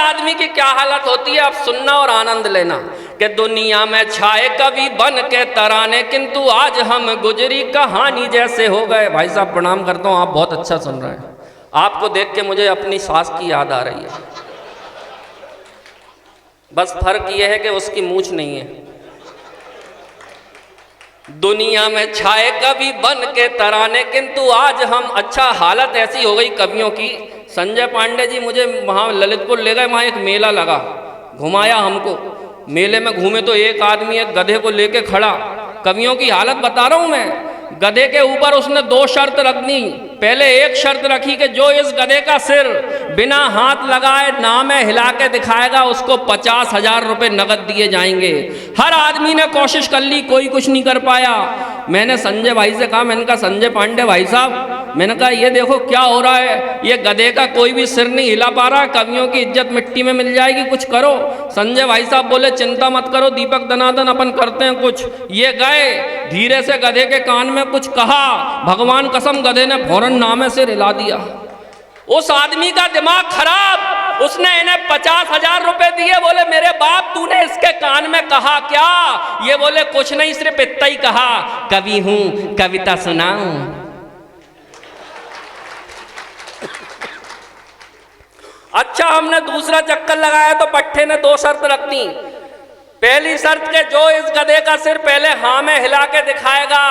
आदमी की क्या हालत होती है, अब सुनना और आनंद लेना कि दुनिया में छाए कवि बन के तराने, किंतु आज हम गुजरी कहानी जैसे हो गए। भाई साहब प्रणाम करता हूँ, आप बहुत अच्छा सुन रहे हैं। आपको देख के मुझे अपनी सास की याद आ रही है, बस फर्क यह है कि उसकी मूंछ नहीं है। दुनिया में छाए कवि बन के तराने, किंतु आज हम, अच्छा हालत ऐसी हो गई कवियों की। संजय पांडे जी मुझे वहाँ ललितपुर ले गए, वहाँ एक मेला लगा, घुमाया हमको। मेले में घूमे तो एक आदमी एक गधे को लेके खड़ा, कवियों की हालत बता रहा हूँ मैं। गधे के ऊपर उसने 2 शर्त रख दी। पहले एक शर्त रखी कि जो इस गधे का सिर बिना हाथ लगाए नाम में हिला के दिखाएगा उसको 50,000 रुपये नगद दिए जाएंगे। हर आदमी ने कोशिश कर ली, कोई कुछ नहीं कर पाया। मैंने संजय भाई से कहा, मैंने कहा संजय पांडे भाई साहब, मैंने कहा ये देखो क्या हो रहा है, ये गधे का कोई भी सिर नहीं हिला पा रहा, कवियों की इज्जत मिट्टी में मिल जाएगी, कुछ करो। संजय भाई साहब बोले चिंता मत करो दीपक दनादन, अपन करते हैं कुछ। ये गए, धीरे से गधे के कान में कुछ कहा, भगवान कसम गधे ने फौरन नामे से हिला दिया। उस आदमी का दिमाग खराब, उसने इन्हें 50,000 रुपए दिए। बोले मेरे बाप तूने इसके कान में कहा क्या? ये बोले कुछ नहीं, सिर्फ इतना ही कहा, कवि हूं, कविता सुनाऊं। अच्छा हमने दूसरा चक्कर लगाया तो पट्टे ने 2 शर्त रख दी। पहली शर्त के जो इस गधे का सिर पहले हाँ में हिला के दिखाएगा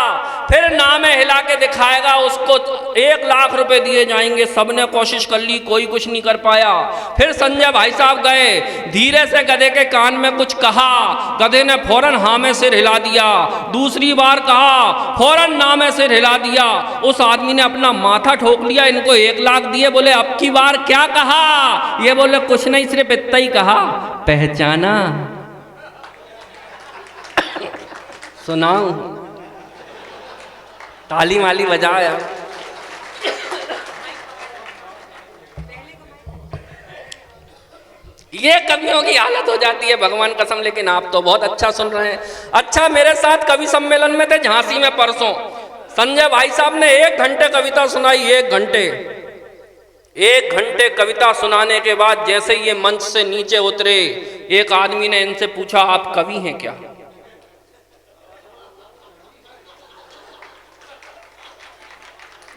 फिर ना में हिला के दिखाएगा उसको 1 लाख रुपए दिए जाएंगे। सबने कोशिश कर ली, कोई कुछ नहीं कर पाया। फिर संजय भाई साहब गए, धीरे से गधे के कान में कुछ कहा, गधे ने फौरन हाँ में सिर हिला दिया। दूसरी बार कहा, फौरन ना में सिर हिला दिया। उस आदमी ने अपना माथा ठोक लिया, इनको 1 लाख दिए। बोले अब की बार क्या कहा? ये बोले कुछ नहीं, सिर्फ इतना ही कहा, पहचाना? सुनाऊं? ताली माली बजाया। ये कवियों की हालत हो जाती है भगवान कसम। लेकिन आप तो बहुत अच्छा सुन रहे हैं। अच्छा मेरे साथ कवि सम्मेलन में थे झांसी में परसों, संजय भाई साहब ने 1 घंटे कविता सुनाई। 1 घंटे कविता सुनाने के बाद जैसे ये मंच से नीचे उतरे, एक आदमी ने इनसे पूछा आप कवि हैं क्या?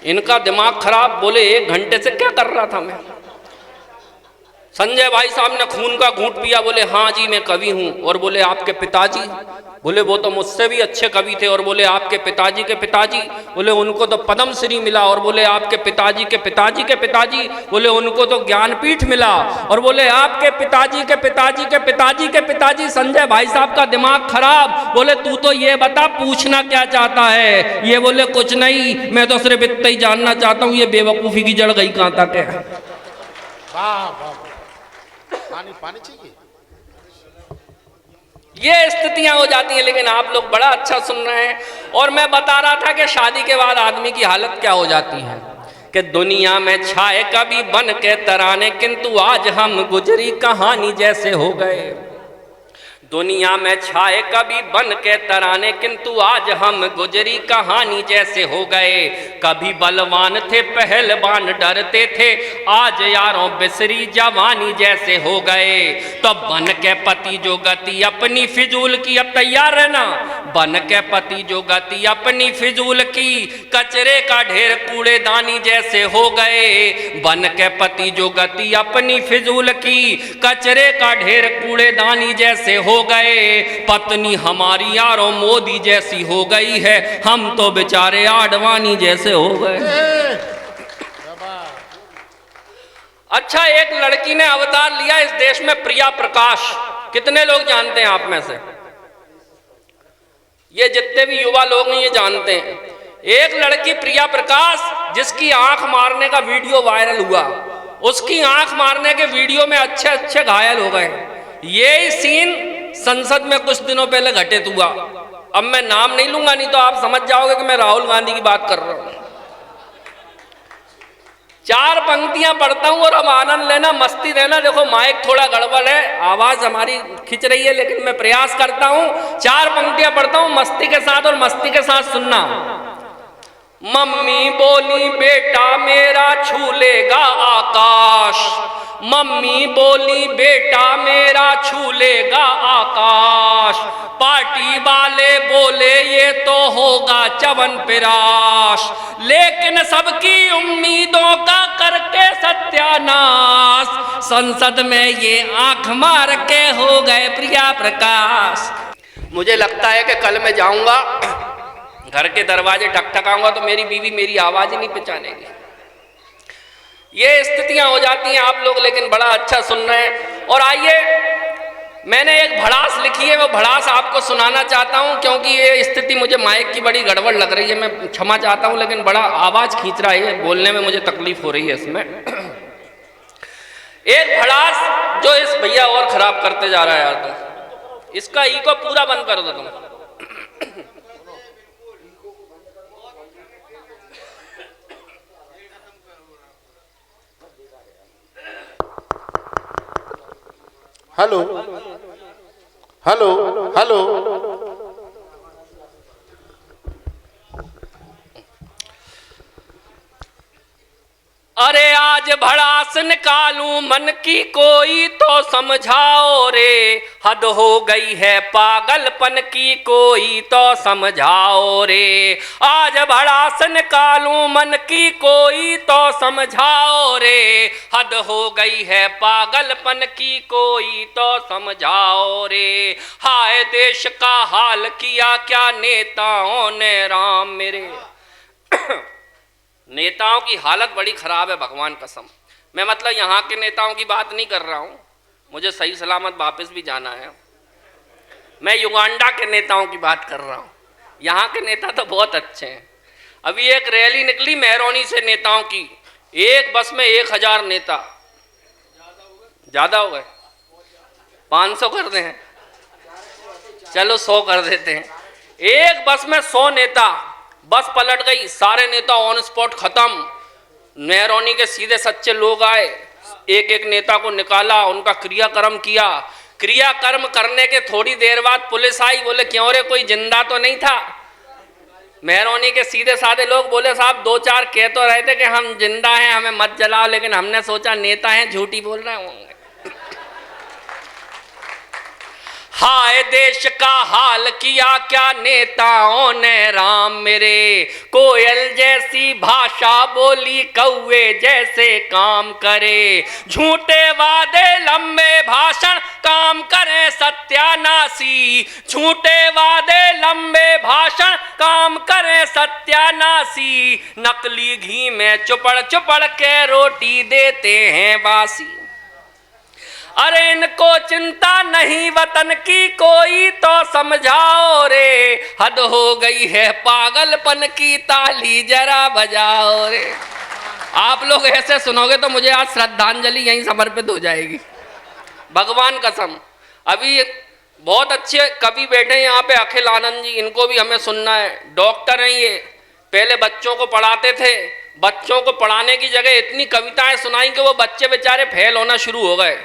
इनका दिमाग खराब, बोले 1 घंटे से क्या कर रहा था मैं? संजय भाई साहब ने खून का घूंट पिया, बोले हाँ जी मैं कवि हूं। और बोले आपके पिताजी? बोले वो तो मुझसे भी अच्छे कवि थे। और बोले आपके पिताजी के पिताजी? बोले उनको तो पद्म श्री मिला। और बोले आपके पिताजी के पिताजी के पिताजी? बोले उनको तो ज्ञानपीठ मिला। और बोले आपके पिताजी के पिताजी के पिताजी के पिताजी? संजय भाई साहब का दिमाग खराब, बोले तू तो ये बता पूछना क्या चाहता है? ये बोले कुछ नहीं, मैं तो सिर्फ इतना ही जानना चाहता हूँ ये बेवकूफ़ी की जड़ गई कहाँ तक है। पानी चाहिए। ये स्थितियां हो जाती हैं। लेकिन आप लोग बड़ा अच्छा सुन रहे हैं। और मैं बता रहा था कि शादी के बाद आदमी की हालत क्या हो जाती है, कि दुनिया में छाए कभी बन के तराने, किंतु आज हम गुजरी कहानी जैसे हो गए। दुनिया में छाए कभी बन के तराने, किंतु आज हम गुजरी कहानी जैसे हो गए। कभी बलवान थे पहलवान डरते थे, आज यारों बिसरी जवानी जैसे हो गए। तो बन के पति जो गति अपनी फिजूल की, अब तैयार रहना, बन के पति जो गति अपनी फिजूल की, कचरे का ढेर कूड़ेदानी जैसे हो गए। बन के पति जो गति अपनी फिजूल की, कचरे का ढेर कूड़ेदानी जैसे हो गए। पत्नी हमारी यारों मोदी जैसी हो गई है, हम तो बेचारे आडवाणी जैसे हो गए। अच्छा एक लड़की ने अवतार लिया इस देश में, प्रिया प्रकाश। कितने लोग जानते हैं आप में से? ये जितने भी युवा लोग हैं ये जानते हैं। एक लड़की प्रिया प्रकाश जिसकी आंख मारने का वीडियो वायरल हुआ, उसकी आंख मारने के वीडियो में अच्छे अच्छे घायल हो गए। ये सीन संसद में कुछ दिनों पहले घटित हुआ। अब मैं नाम नहीं लूंगा, नहीं तो आप समझ जाओगे कि मैं राहुल गांधी की बात कर रहा हूं। 4 पंक्तियां पढ़ता हूं और अब आनंद लेना, मस्ती लेना। देखो माइक थोड़ा गड़बड़ है, आवाज हमारी खिंच रही है, लेकिन मैं प्रयास करता हूं। 4 पंक्तियां पढ़ता हूं मस्ती के साथ, और मस्ती के साथ सुनना। मम्मी बोली बेटा मेरा छू लेगा आकाश, मम्मी बोली बेटा मेरा छू लेगा आकाश, पार्टी वाले बोले ये तो होगा च्यवनप्राश, लेकिन सबकी उम्मीदों का करके सत्यानाश, संसद में ये आंख मार के हो गए प्रिया प्रकाश। मुझे लगता है कि कल मैं जाऊंगा, घर के दरवाजे ठकठकाऊंगा तो मेरी बीवी मेरी आवाज ही नहीं पहचानेगी। ये स्थितियां हो जाती हैं आप लोग, लेकिन बड़ा अच्छा सुन रहे हैं। और आइए, मैंने एक भड़ास लिखी है, वो भड़ास आपको सुनाना चाहता हूं, क्योंकि ये स्थिति मुझे माइक की बड़ी गड़बड़ लग रही है। मैं क्षमा चाहता हूं, लेकिन बड़ा आवाज खींच रहा है, बोलने में मुझे तकलीफ हो रही है इसमें। एक भड़ास जो इस भैया और खराब करते जा रहा है यार, तुम इसका इको पूरा बंद कर दो तुम। हेलो हेलो हेलो, अरे आज भड़ास निकालूं मन की कोई तो समझाओ रे, हद हो गई है पागलपन की कोई तो समझाओ रे। आज भड़ास निकालूं मन की कोई तो समझाओ रे, हद हो गई है पागलपन की कोई तो समझाओ रे। हाय देश का हाल किया क्या नेताओं ने राम मेरे। नेताओं की हालत बड़ी खराब है, भगवान कसम। मैं मतलब यहाँ के नेताओं की बात नहीं कर रहा हूँ, मुझे सही सलामत वापस भी जाना है। मैं युगांडा के नेताओं की बात कर रहा हूँ। यहाँ के नेता तो बहुत अच्छे हैं। अभी एक रैली निकली मेहरौनी से नेताओं की, एक बस में 1000 नेता। ज़्यादा हो गए, 500 कर दें, चलो 100 कर देते हैं। एक बस में 100 नेता, बस पलट गई, सारे नेता ऑन स्पॉट खत्म। मेहरौनी के सीधे सच्चे लोग आए, एक एक नेता को निकाला, उनका क्रियाकर्म किया। क्रियाकर्म करने के थोड़ी देर बाद पुलिस आई, बोले क्यों रे कोई जिंदा तो नहीं था। मेहरौनी के सीधे साधे लोग बोले साहब 2-4 कह तो रहे थे कि हम जिंदा हैं, हमें मत जलाओ, लेकिन हमने सोचा नेता हैं झूठी बोल रहे होंगे। हाय देश का हाल किया क्या नेताओं ने राम मेरे, कोयल जैसी भाषा बोली कौवे जैसे काम करे। झूठे वादे लंबे भाषण काम करे सत्यानाशी, झूठे वादे लंबे भाषण काम करे सत्यानाशी। नकली घी में चुपड़ चुपड़ के रोटी देते हैं बासी। अरे इनको चिंता नहीं वतन की कोई तो समझाओ रे, हद हो गई है पागलपन की ताली जरा बजाओ रे। आप लोग ऐसे सुनोगे तो मुझे आज श्रद्धांजलि यहीं समर्पित हो जाएगी, भगवान कसम। अभी बहुत अच्छे कवि बैठे हैं यहाँ पे, अखिल आनंद जी, इनको भी हमें सुनना है। डॉक्टर हैं ये, पहले बच्चों को पढ़ाते थे, बच्चों को पढ़ाने की जगह इतनी कविताएं सुनाई कि वो बच्चे बेचारे फेल होना शुरू हो गए।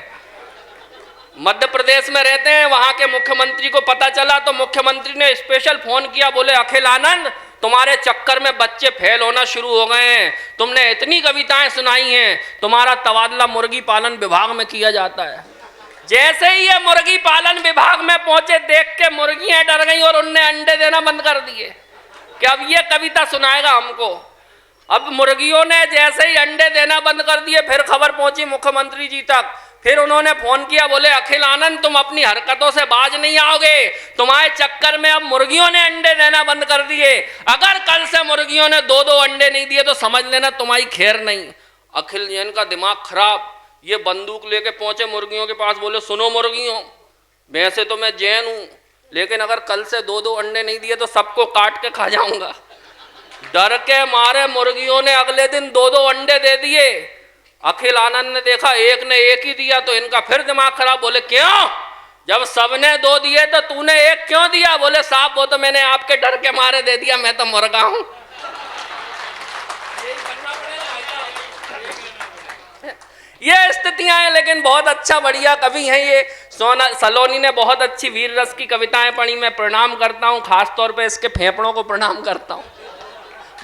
मध्य प्रदेश में रहते हैं, वहां के मुख्यमंत्री को पता चला तो मुख्यमंत्री ने स्पेशल फोन किया, बोले अखिल आनंद तुम्हारे चक्कर में बच्चे फेल होना शुरू हो गए हैं, तुमने इतनी कविताएं सुनाई हैं, तुम्हारा तबादला मुर्गी पालन विभाग में किया जाता है। जैसे ही ये मुर्गी पालन विभाग में पहुंचे, देख के मुर्गियां डर गई और उनने अंडे देना बंद कर दिए कि अब ये कविता सुनाएगा हमको। अब मुर्गियों ने जैसे ही अंडे देना बंद कर दिए, फिर खबर पहुंची मुख्यमंत्री जी तक। फिर उन्होंने फोन किया, बोले अखिल आनंद तुम अपनी हरकतों से बाज नहीं आओगे, तुम्हारे चक्कर में अब मुर्गियों ने अंडे देना बंद कर दिए। अगर कल से मुर्गियों ने 2-2 अंडे नहीं दिए तो समझ लेना तुम्हारी खैर नहीं। अखिल जैन का दिमाग खराब, ये बंदूक लेके पहुंचे मुर्गियों के पास, बोले सुनो मुर्गियों, वैसे तो मैं जैन हूं, लेकिन अगर कल से 2-2 अंडे नहीं दिए तो सबको काट के खा जाऊंगा। डर के मारे मुर्गियों ने अगले दिन 2-2 अंडे दे दिए। अखिल आनंद ने देखा एक ने एक ही दिया तो इनका फिर दिमाग खराब, बोले क्यों, जब सबने 2 दिए तो तूने एक क्यों दिया। बोले साहब वो तो मैंने आपके डर के मारे दे दिया, मैं तो मुर्गा हूं। ये स्थितियां हैं, लेकिन बहुत अच्छा बढ़िया कवि हैं ये। सोना सलोनी ने बहुत अच्छी वीर रस की कविताएं पढ़ी, मैं प्रणाम करता हूं, खासतौर पे इसके फेफड़ों को प्रणाम करता हूं।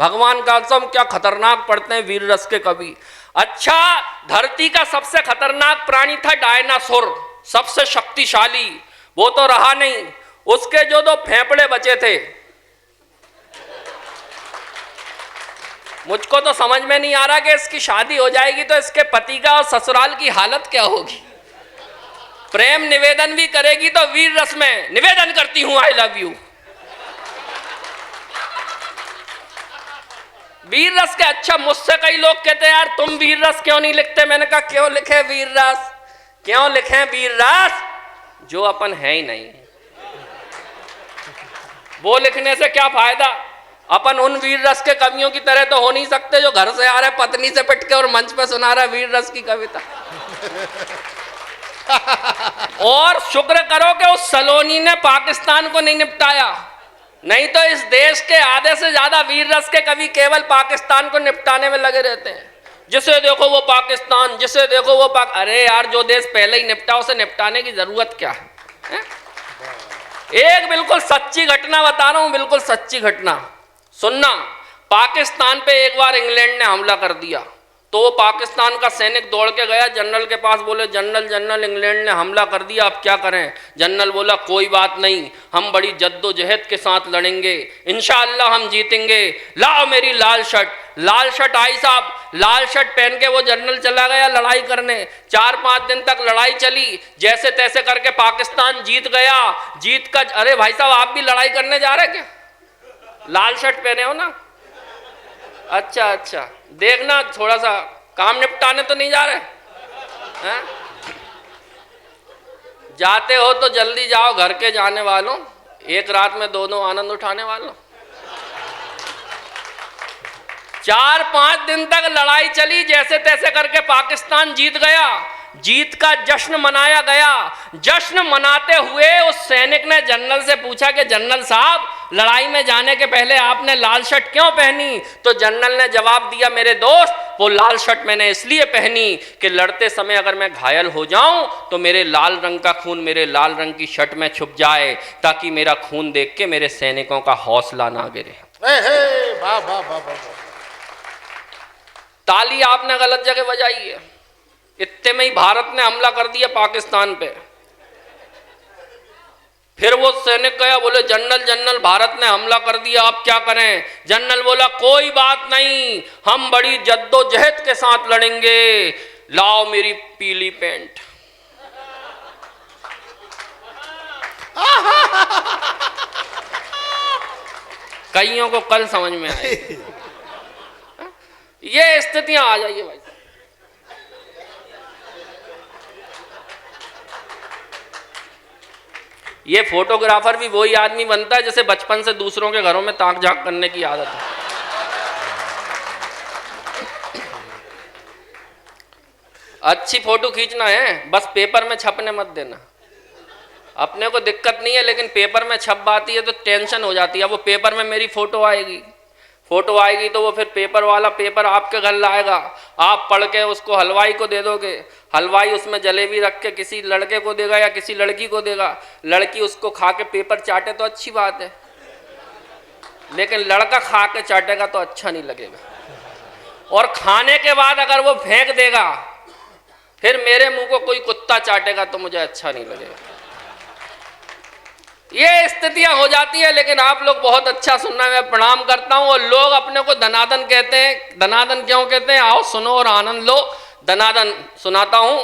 भगवान का कसम क्या खतरनाक पढ़ते हैं वीर रस के कवि। अच्छा, धरती का सबसे खतरनाक प्राणी था डायनासोर, सबसे शक्तिशाली, वो तो रहा नहीं। उसके जो 2 फेफड़े बचे थे, मुझको तो समझ में नहीं आ रहा कि इसकी शादी हो जाएगी तो इसके पति का और ससुराल की हालत क्या होगी। प्रेम निवेदन भी करेगी तो वीर रस में निवेदन करती हूं आई लव यू। वीर रस के, अच्छा मुझसे कई लोग कहते हैं यार तुम वीर रस क्यों नहीं लिखते। मैंने कहा क्यों लिखे वीर रस, क्यों लिखे वीर रस, जो अपन है ही नहीं वो लिखने से क्या फायदा। अपन उन वीर रस के कवियों की तरह तो हो नहीं सकते जो घर से आ रहे पत्नी से पिट के और मंच पे सुना रहा वीर रस की कविता। और शुक्र करो कि उस सलोनी ने पाकिस्तान को नहीं निपटाया, नहीं तो इस देश के आधे से ज्यादा वीर रस के कवि केवल पाकिस्तान को निपटाने में लगे रहते हैं। जिसे देखो वो पाकिस्तान, जिसे देखो वो अरे यार जो देश पहले ही निपटा उसे निपटाने की जरूरत क्या है? एक बिल्कुल सच्ची घटना बता रहा हूं, बिल्कुल सच्ची घटना सुनना। पाकिस्तान पे एक बार इंग्लैंड ने हमला कर दिया तो वो पाकिस्तान का सैनिक दौड़ के गया जनरल के पास, बोले जनरल जनरल इंग्लैंड ने हमला कर दिया, अब क्या करें। जनरल बोला कोई बात नहीं, हम बड़ी जद्दोजहद के साथ लड़ेंगे, इंशाअल्लाह हम जीतेंगे, लाओ मेरी लाल शर्ट। लाल शर्ट आई साहब, लाल शर्ट पहन के वो जनरल चला गया लड़ाई करने। 4-5 दिन तक लड़ाई चली, जैसे तैसे करके पाकिस्तान जीत गया। जीत का, अरे भाई साहब आप भी लड़ाई करने जा रहे क्या? लाल शर्ट पहने हो ना? अच्छा अच्छा, देखना थोड़ा सा काम निपटाने तो नहीं जा रहे हैं? जाते हो तो जल्दी जाओ, घर के जाने वालों, एक रात में दोनों आनंद उठाने वालों। 4-5 दिन तक लड़ाई चली, जैसे तैसे करके पाकिस्तान जीत गया। जीत का जश्न मनाया गया। जश्न मनाते हुए उस सैनिक ने जनरल से पूछा कि जनरल साहब लड़ाई में जाने के पहले आपने लाल शर्ट क्यों पहनी? तो जनरल ने जवाब दिया मेरे दोस्त, वो लाल शर्ट मैंने इसलिए पहनी कि लड़ते समय अगर मैं घायल हो जाऊं तो मेरे लाल रंग का खून मेरे लाल रंग की शर्ट में छुप जाए, ताकि मेरा खून देख के मेरे सैनिकों का हौसला ना गिरे। ताली आपने गलत जगह बजाई है। इतने में ही भारत ने हमला कर दिया पाकिस्तान पे। फिर वो सैनिक गया, बोले जनरल जनरल भारत ने हमला कर दिया, अब क्या करें? जनरल बोला कोई बात नहीं, हम बड़ी जद्दोजहद के साथ लड़ेंगे, लाओ मेरी पीली पैंट। कईयों को कल समझ में आए। ये स्थितियां आ जाइए भाई। ये फोटोग्राफर भी वही आदमी बनता है जैसे बचपन से दूसरों के घरों में ताक झांक करने की आदत है। अच्छी फोटो खींचना है, बस पेपर में छपने मत देना। अपने को दिक्कत नहीं है, लेकिन पेपर में छप आती है तो टेंशन हो जाती है। वो पेपर में मेरी फोटो आएगी तो वो फिर पेपर वाला पेपर आपके घर लाएगा, आप पढ़ के उसको हलवाई को दे दोगे, हलवाई उसमें जलेबी रख के किसी लड़के को देगा या किसी लड़की को देगा, लड़की उसको खा के पेपर चाटे तो अच्छी बात है, लेकिन लड़का खा के चाटेगा तो अच्छा नहीं लगेगा। और खाने के बाद अगर वो फेंक देगा, फिर मेरे मुंह को कोई कुत्ता चाटेगा तो मुझे अच्छा नहीं लगेगा। ये स्थितियां हो जाती है। लेकिन आप लोग बहुत अच्छा सुनना, मैं प्रणाम करता हूं। और लोग अपने को धनादन कहते हैं। धनादन क्यों कहते हैं? आओ सुनो और आनंद लो। धनादन सुनाता हूं।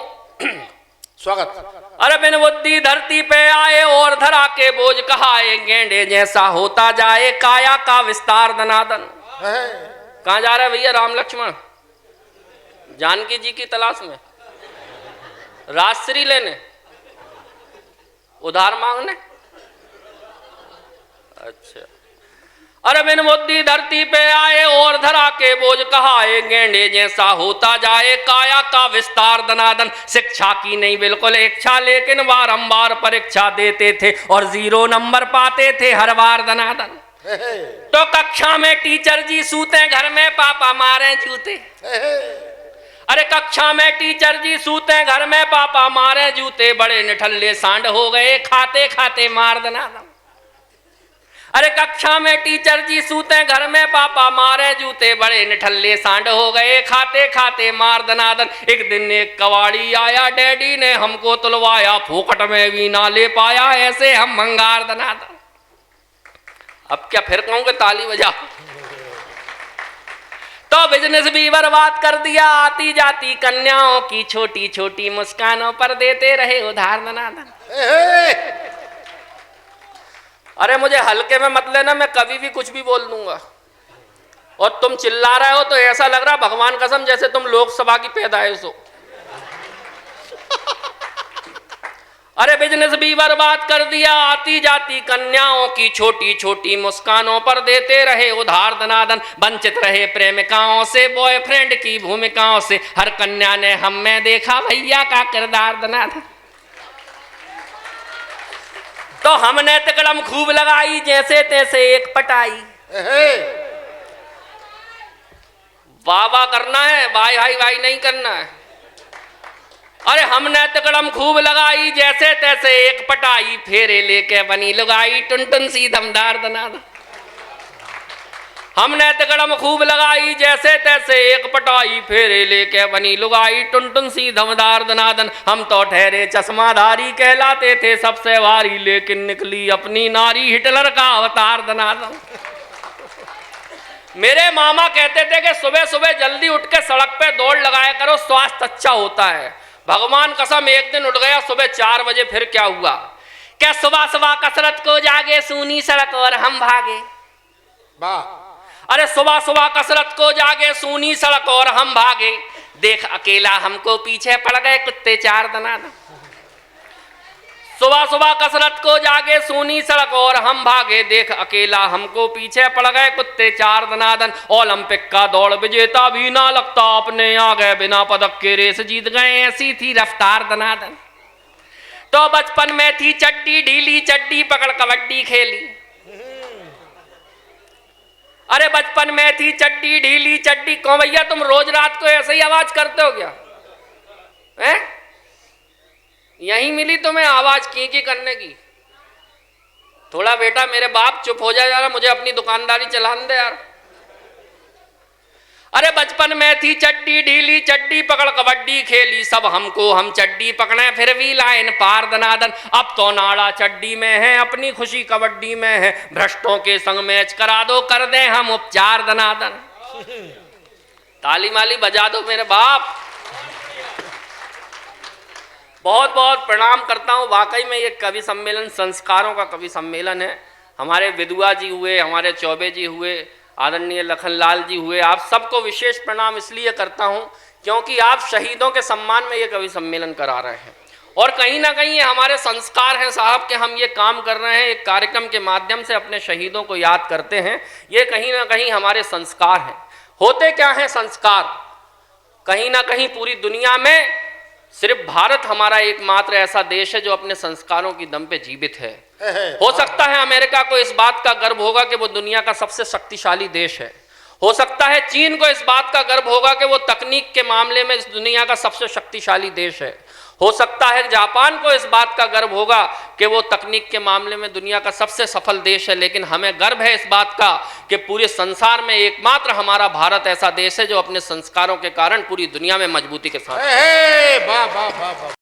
स्वागत। अरे बिन बुद्धि धरती पे आए और धरा के बोझ कहाए, गेंडे जैसा होता जाए काया का विस्तार। धनादन कहां जा रहे भैया? राम लक्ष्मण जानकी जी की तलाश में, राजश्री लेने, उधार मांगने। अच्छा, अरे बिन बुद्धि धरती पे आए और धरा के बोझ कहाए, गेंडे जैसा होता जाए काया का विस्तार। धनादन शिक्षा की नहीं बिल्कुल इच्छा, लेकिन बारंबार परीक्षा देते थे और 0 नंबर पाते थे हर बार। धनादन तो कक्षा में टीचर जी सूते, घर में पापा मारे जूते। अरे कक्षा में टीचर जी सूते, घर में पापा मारे जूते, बड़े निठल्ले सांड हो गए खाते खाते मार। धनादन अरे कक्षा में टीचर जी सूते, घर में पापा मारे जूते, बड़े निठल्ले सांड हो गए खाते खाते मार दनादन। एक दिन एक कवाड़ी आया, डैडी ने हमको तुलवाया, फोकट में भी ना ले पाया, ऐसे हम भंगार दनादन। अब क्या फिर कहूं कि ताली बजा। तो बिजनेस भी बर्बाद कर दिया, आती जाती कन्याओं की छोटी छोटी मुस्कानों पर देते रहे उधार दनादन। अरे मुझे हल्के में मत लेना, मैं कभी भी कुछ भी बोल दूंगा। और तुम चिल्ला रहे हो तो ऐसा लग रहा भगवान कसम जैसे तुम लोकसभा की पैदाइश हो। अरे बिजनेस भी बर्बाद कर दिया, आती जाती कन्याओं की छोटी छोटी मुस्कानों पर देते रहे उधार दनादन। वंचित रहे प्रेमिकाओं से, बॉयफ्रेंड की भूमिकाओं से, हर कन्या ने हम में देखा भैया का किरदार दनादन। तो हमने तिकड़म खूब लगाई, जैसे तैसे एक पटाई। वाह वाह करना है, भाई हाई भाई नहीं करना है। अरे हमने तिकड़म खूब लगाई, जैसे तैसे एक पटाई, फेरे लेके बनी लुगाई, टुन टुन सी दमदार दनादन। हमने तिकड़म खूब लगाई, जैसे तैसे एक पटाई, फेरे लेके बनी लुगाई, टुन टुन सी दमदार दनादन। हम तो ठहरे चश्माधारी, कहलाते थे सबसे वारी, लेकिन निकली अपनी नारी हिटलर का अवतार दनादन। मेरे मामा कहते थे कि सुबह सुबह जल्दी उठ के सड़क पे दौड़ लगाया करो, स्वास्थ्य अच्छा होता है। भगवान कसम एक दिन उठ गया सुबह 4 बजे, फिर क्या हुआ? क्या सुबह सुबह कसरत को जागे, सूनी सड़क और हम भागे। अरे सुबह सुबह कसरत को जागे, सूनी सड़क और हम भागे, देख अकेला हमको पीछे पड़ गए कुत्ते 4 दनादन। सुबह सुबह कसरत को जागे, सूनी सड़क और हम भागे, देख अकेला हमको पीछे पड़ गए कुत्ते 4 दनादन। ओलंपिक का दौड़ विजेता भी ना लगता, अपने आ गए बिना पदक के रेस जीत गए, ऐसी थी रफ्तार दनादन। तो बचपन में थी चड्डी ढीली, चड्डी पकड़ कबड्डी खेली। अरे बचपन में थी चड्डी ढीली, चड्डी। क्यों भैया तुम रोज रात को ऐसे ही आवाज करते हो क्या? हैं? यहीं मिली तुम्हें आवाज की करने की? थोड़ा बेटा मेरे बाप चुप हो जा यार, मुझे अपनी दुकानदारी चलाने दे यार। अरे बचपन में थी चड्डी ढीली, चड्डी पकड़ कबड्डी खेली, सब हमको हम चड्डी पकड़े फिर भी लाइन पार दनादन। अब तो नाड़ा चड्डी में है, अपनी खुशी कबड्डी में है, भ्रष्टों के संग मैच करा दो, कर दे हम उपचार दनादन। ताली माली बजा दो मेरे बाप। बहुत बहुत प्रणाम करता हूँ। वाकई में ये कवि सम्मेलन संस्कारों का कवि सम्मेलन है। हमारे विदुआ जी हुए, हमारे चौबे जी हुए, आदरणीय लखनलाल जी हुए, आप सबको विशेष प्रणाम इसलिए करता हूँ क्योंकि आप शहीदों के सम्मान में ये कवि सम्मेलन करा रहे हैं। और कहीं ना कहीं ये हमारे संस्कार हैं साहब कि हम ये काम कर रहे हैं, एक कार्यक्रम के माध्यम से अपने शहीदों को याद करते हैं। ये कहीं ना कहीं हमारे संस्कार हैं। होते क्या हैं संस्कार? कहीं ना कहीं पूरी दुनिया में सिर्फ भारत हमारा एकमात्र ऐसा देश है जो अपने संस्कारों की दम पे जीवित है। हो सकता है अमेरिका को इस बात का गर्व होगा कि वो दुनिया का सबसे शक्तिशाली देश है। हो सकता है चीन को इस बात का गर्व होगा कि वो तकनीक के मामले में इस दुनिया का सबसे शक्तिशाली देश है। हो सकता है जापान को इस बात का गर्व होगा कि वो तकनीक के मामले में दुनिया का सबसे सफल देश है। लेकिन हमें गर्व है इस बात का कि पूरे संसार में एकमात्र हमारा भारत ऐसा देश है जो अपने संस्कारों के कारण पूरी दुनिया में मजबूती के साथ